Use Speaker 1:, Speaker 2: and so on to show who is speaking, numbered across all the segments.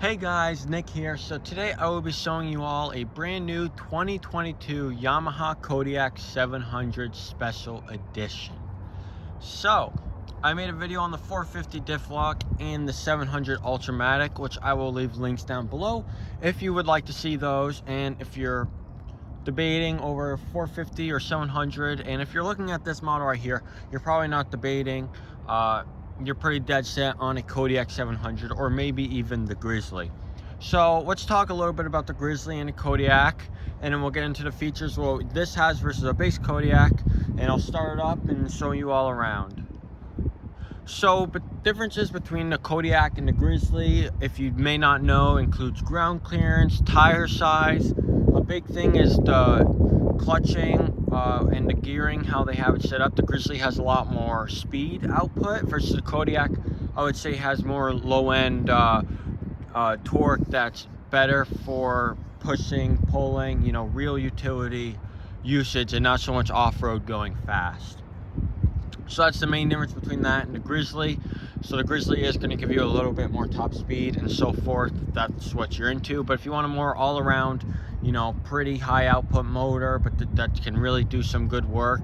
Speaker 1: Hey guys, Nick here. So today I will be showing you all a brand new 2022 Yamaha Kodiak 700 Special Edition. So I made a video on the 450 diff lock and the 700 Ultramatic, which I will leave links down below if you would like to see those, and if you're debating over 450 or 700, and if you're looking at this model right here, you're probably not debating. You're pretty dead set on a Kodiak 700 or maybe even the Grizzly. So let's talk a little bit about the Grizzly and the Kodiak, and then we'll get into the features what this has versus a base Kodiak, and I'll start it up and show you all around. So the differences between the Kodiak and the Grizzly, if you may not know, includes ground clearance, tire size. A big thing is the clutching and the gearing, how they have it set up. The Grizzly has a lot more speed output versus the Kodiak, I would say, has more low-end torque that's better for pushing, pulling, you know, real utility usage and not so much off-road going fast. So that's the main difference between that and the Grizzly. So the Grizzly is going to give you a little bit more top speed and so forth. That's what you're into. But if you want a more all-around, you know, pretty high output motor, but that can really do some good work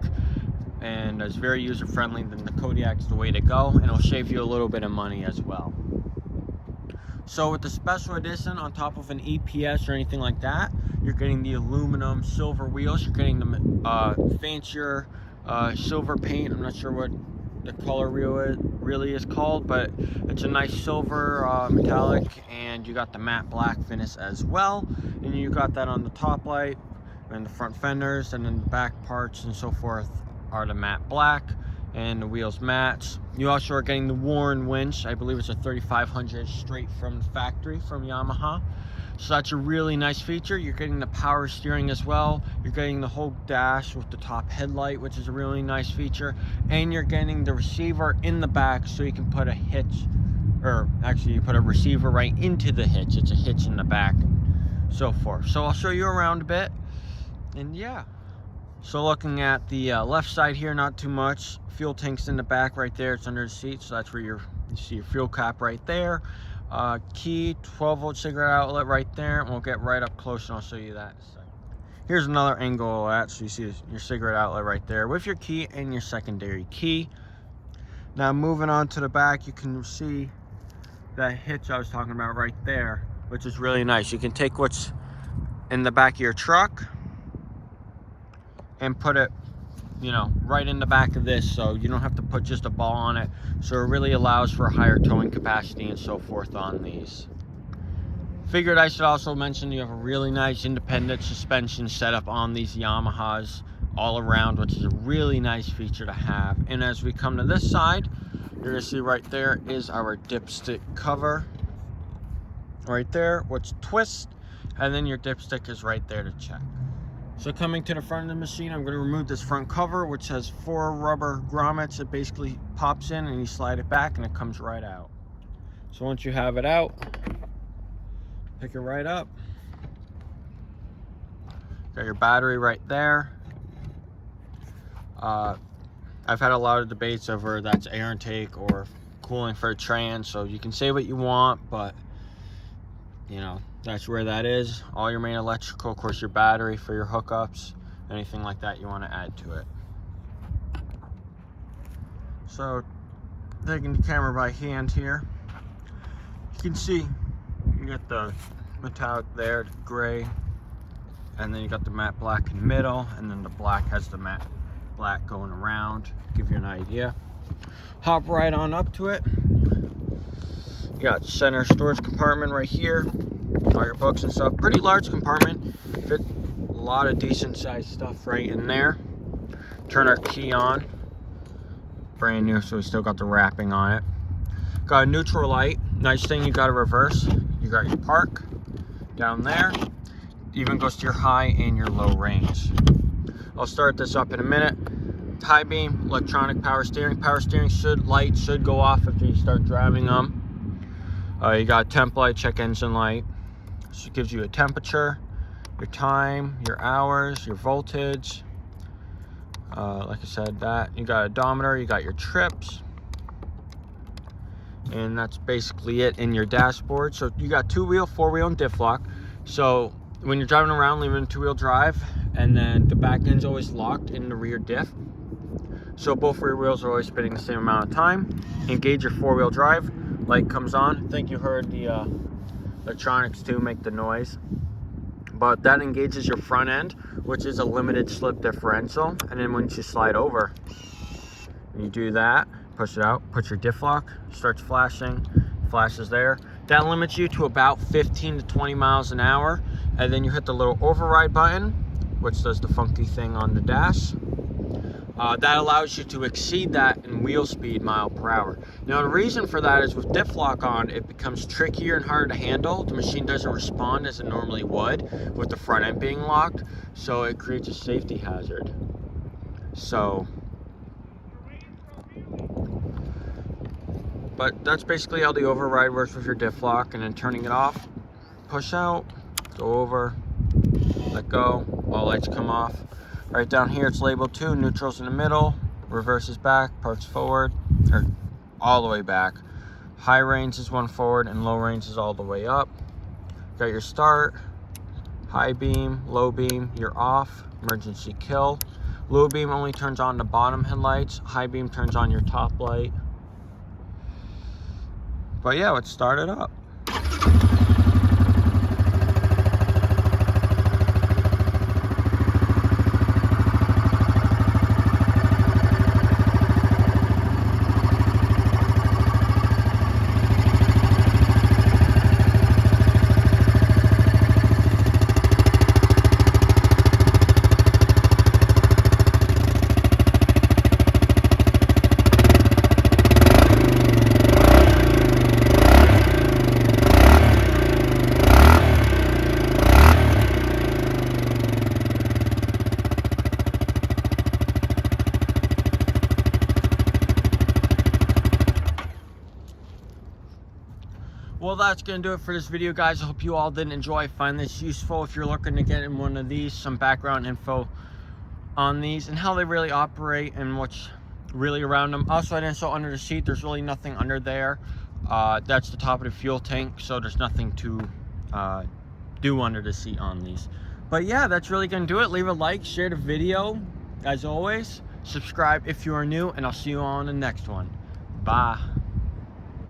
Speaker 1: and is very user-friendly, then the Kodiak's the way to go, and it'll save you a little bit of money as well. So with the Special Edition, on top of an EPS or anything like that, you're getting the aluminum silver wheels. You're getting the fancier silver paint. I'm not sure what the color really is called, but it's a nice silver metallic, and you got the matte black finish as well, and you got that on the top light and the front fenders, and then the back parts and so forth are the matte black, and the wheels mats. You also are getting the Warren winch. I believe it's a 3500 straight from the factory from Yamaha. So that's a really nice feature. You're getting the power steering as well. You're getting the whole dash with the top headlight, which is a really nice feature. And you're getting the receiver in the back, so you can put a hitch, or actually you put a receiver right into the hitch. It's a hitch in the back and so forth. So I'll show you around a bit. And yeah. So looking at the left side here, not too much. Fuel tank's in the back right there. It's under the seat, so that's where you see your fuel cap right there. Key, 12-volt cigarette outlet right there, and we'll get right up close and I'll show you that in a second. Here's another angle of that, so you see your cigarette outlet right there with your key and your secondary key. Now moving on to the back, you can see that hitch I was talking about right there, which is really nice. You can take what's in the back of your truck and put it, you know, right in the back of this, so you don't have to put just a ball on it. So it really allows for higher towing capacity and so forth on these. Figured I should also mention you have a really nice independent suspension setup on these Yamahas all around, which is a really nice feature to have. And as we come to this side, you're gonna see right there is our dipstick cover right there, which twists, and then your dipstick is right there to check. So coming to the front of the machine, I'm going to remove this front cover, which has 4 rubber grommets. It basically pops in and you slide it back and it comes right out. So once you have it out, pick it right up. Got your battery right there. I've had a lot of debates over that's air intake or cooling for a trans, so you can say what you want, but you know, that's where that is. All your main electrical, of course, your battery for your hookups, anything like that you want to add to it. So taking the camera by hand here, you can see you get the metallic there, the gray, and then you got the matte black in the middle, and then the black has the matte black going around. Give you an idea. Hop right on up to it. You got center storage compartment right here, all your books and stuff. Pretty large compartment, fit a lot of decent sized stuff right in there. Turn our key on, brand new, so we still got the wrapping on it. Got a neutral light. Nice thing, you got a reverse. You got your park down there. Even goes to your high and your low range. I'll start this up in a minute. High beam, electronic power steering. Power steering should go off after you start driving them. You got temp light, check engine light. So it gives you a temperature, your time, your hours, your voltage. Like I said, that you got odometer, you got your trips, and that's basically it in your dashboard. So you got 2-wheel, 4-wheel, and diff lock. So when you're driving around, leaving 2-wheel drive, and then the back end's always locked in the rear diff. So both rear wheels are always spinning the same amount of time. Engage your 4-wheel drive, light comes on. I think you heard the electronics too make the noise. But that engages your front end, which is a limited slip differential. And then once you slide over, and you do that, push it out, put your diff lock, starts flashing, flashes there. That limits you to about 15 to 20 miles an hour. And then you hit the little override button, which does the funky thing on the dash. That allows you to exceed that in wheel speed mile per hour. Now the reason for that is with diff lock on, it becomes trickier and harder to handle. The machine doesn't respond as it normally would with the front end being locked, so it creates a safety hazard. So, but that's basically how the override works with your diff lock. And then turning it off, push out, go over, let go, all lights come off. Right down here it's labeled 2, neutral's in the middle, reverse is back, parks forward, or all the way back. High range is 1 forward and low range is all the way up. Got your start, high beam, low beam, you're off, emergency kill. Low beam only turns on the bottom headlights, high beam turns on your top light. But yeah, let's start it up. Well, that's gonna do it for this video, guys. I hope you all did enjoy, find this useful. If you're looking to get in one of these, some background info on these and how they really operate and what's really around them. Also, I didn't show under the seat. There's really nothing under there. That's the top of the fuel tank, so there's nothing to do under the seat on these. But yeah, that's really gonna do it. Leave a like, share the video, as always. Subscribe if you are new, and I'll see you all in the next one. Bye.